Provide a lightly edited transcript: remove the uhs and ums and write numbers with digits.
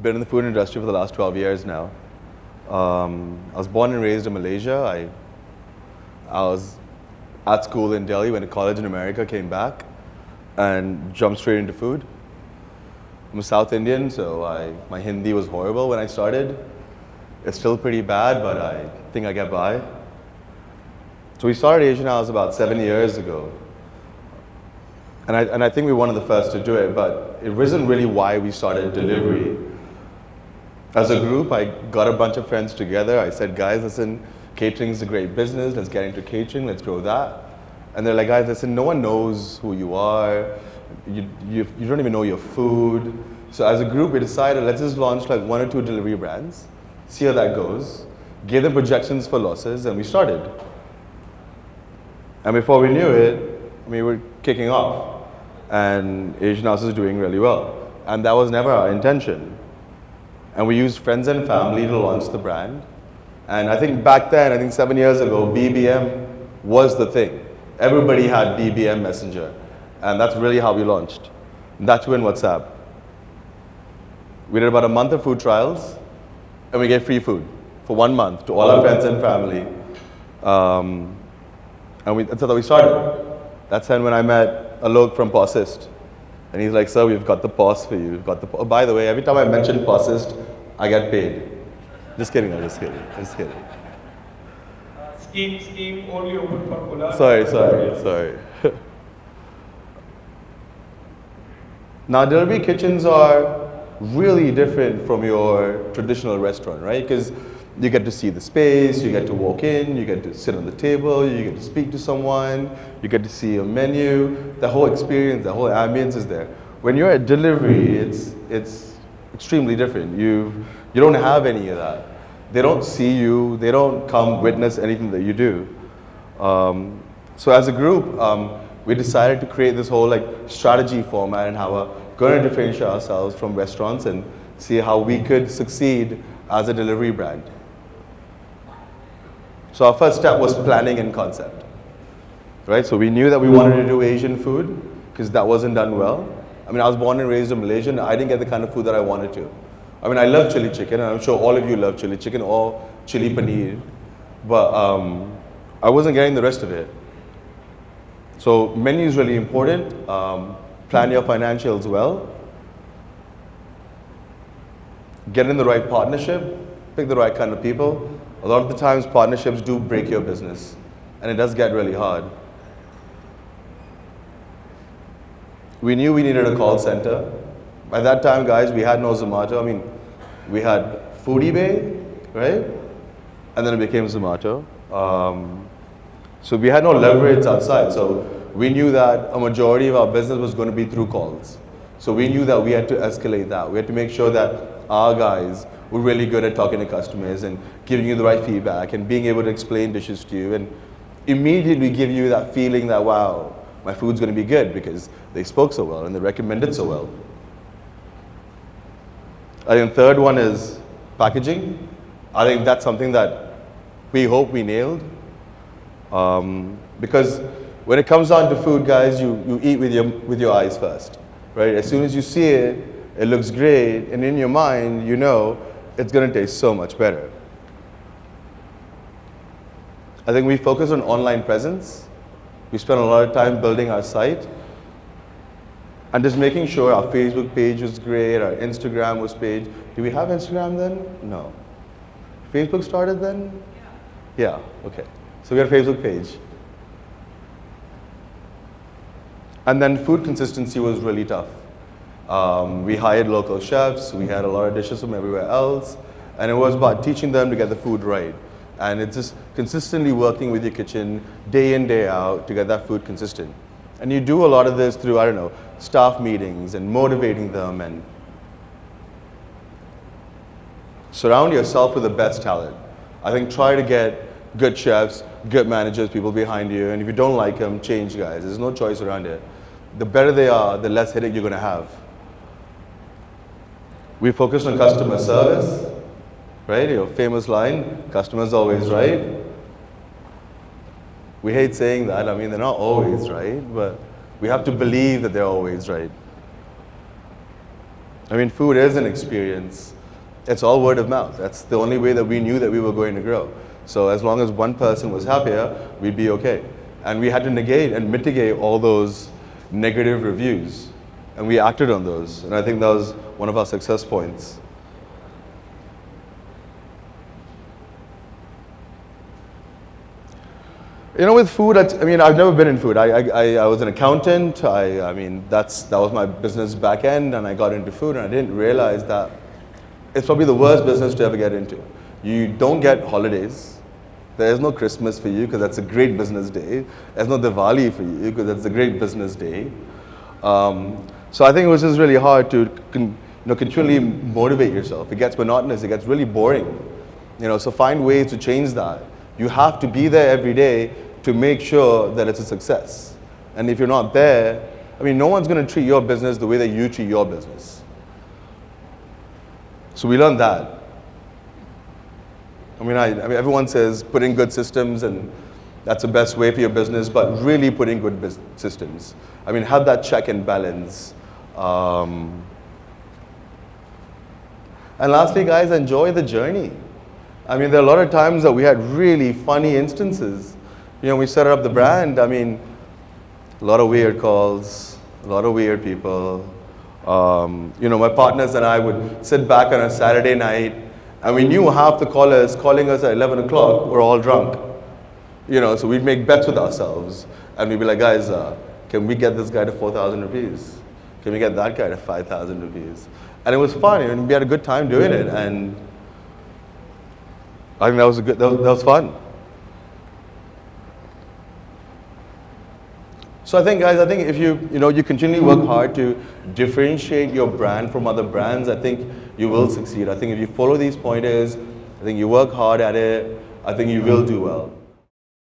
Been in the food industry for the last 12 years now. I was born and raised in Malaysia. I was at school in Delhi, went to college in America, came back, and jumped straight into food. I'm a South Indian, so my Hindi was horrible when I started. It's still pretty bad, but I think I get by. So we started Asian House about 7 years ago. And I think we were one of the first to do it, but it wasn't really why we started delivery. As a group, I got a bunch of friends together. I said, guys, listen, catering is a great business. Let's get into catering. Let's grow that. And they're like, guys, listen, no one knows who you are. You don't even know your food. So as a group, we decided, let's just launch like 1 or 2 delivery brands, see how that goes, gave them projections for losses, and we started. And before we knew it, we were kicking off. And Asian House is doing really well. And that was never our intention. And we used friends and family to launch the brand. And I think back then, I think 7 years ago, BBM was the thing. Everybody had BBM Messenger. And that's really how we launched. And that's when WhatsApp. We did about a month of food trials, and we gave free food for 1 month to all our friends and family. And that's how we started. That's when I met Alok from Possist. And he's like, sir, we've got the POS for you. We've got the oh, by the way, every time I mention Possist, I get paid. Just kidding, no, just kidding. Just kidding. Scheme only open for Kula. Sorry. Now, delivery kitchens are really different from your traditional restaurant, right? Because you get to see the space, you get to walk in, you get to sit on the table, you get to speak to someone, you get to see a menu. The whole experience, the whole ambience is there. When you're at delivery, it's extremely different. You don't have any of that. They don't see you. They don't come witness anything that you do. So as a group, we decided to create this whole strategy format and how we're going to differentiate ourselves from restaurants and see how we could succeed as a delivery brand. So our first step was planning and concept, right? So we knew that we wanted to do Asian food because that wasn't done well. I mean, I was born and raised in Malaysia, and I didn't get the kind of food that I wanted to. I mean, I love chili chicken, and I'm sure all of you love chili chicken or chili paneer, but I wasn't getting the rest of it. So menu is really important. Plan your financials well. Get in the right partnership. Pick the right kind of people. A lot of the times, partnerships do break your business, and it does get really hard. We knew we needed a call center. By that time, guys, we had no Zomato. I mean, we had Foodie Bay, right? And then it became Zomato. So we had no leverage outside. So we knew that a majority of our business was going to be through calls. So we knew that we had to escalate that. We had to make sure that our guys were really good at talking to customers and giving you the right feedback and being able to explain dishes to you and immediately give you that feeling that, wow, my food's going to be good because they spoke so well and they recommended so well. I think the third one is packaging. I think that's something that we hope we nailed. Because when it comes down to food, guys, you eat with your eyes first, right? As soon as you see it, it looks great, and in your mind, you know it's going to taste so much better. I think we focus on online presence. We spent a lot of time building our site and just making sure our Facebook page was great, our Instagram was page. Do we have Instagram then? No. Facebook started then? Yeah, okay. So we had a Facebook page. And then food consistency was really tough. We hired local chefs, we had a lot of dishes from everywhere else, and it was about teaching them to get the food right. And it's just consistently working with your kitchen day in, day out to get that food consistent. And you do a lot of this through, I don't know, staff meetings and motivating them and surround yourself with the best talent. I think try to get good chefs, good managers, people behind you, and if you don't like them, change guys. There's no choice around it. The better they are, the less headache you're going to have. We focused on customer service, right? Your famous line, customer's always right. We hate saying that. I mean, they're not always right, but we have to believe that they're always right. I mean, food is an experience. It's all word of mouth. That's the only way that we knew that we were going to grow. So as long as one person was happier, we'd be okay. And we had to negate and mitigate all those negative reviews. And we acted on those. And I think that was one of our success points. You know, with food, I mean, I've never been in food. I was an accountant. I mean, that was my business back end, and I got into food, and I didn't realize that it's probably the worst business to ever get into. You don't get holidays. There is no Christmas for you because that's a great business day. There's no Diwali for you because that's a great business day. So I think it was just really hard to continually motivate yourself. It gets monotonous. It gets really boring. So find ways to change that. You have to be there every day to make sure that it's a success. And if you're not there, I mean, no one's going to treat your business the way that you treat your business. So we learned that. I mean, everyone says put in good systems and that's the best way for your business, but really put in good systems. I mean, have that check and balance. And lastly, guys, enjoy the journey. I mean, there are a lot of times that we had really funny instances. We set up the brand. I mean, a lot of weird calls, a lot of weird people. My partners and I would sit back on a Saturday night, and we knew half the callers calling us at 11 o'clock were all drunk. So we'd make bets with ourselves, and we'd be like, guys, can we get this guy to 4,000 rupees? Can we get that guy to 5,000 rupees? And it was fun. I mean, we had a good time doing it, and I think that was fun. So I think, guys, if you continually work hard to differentiate your brand from other brands, I think you will succeed. I think if you follow these pointers, I think you work hard at it, I think you will do well.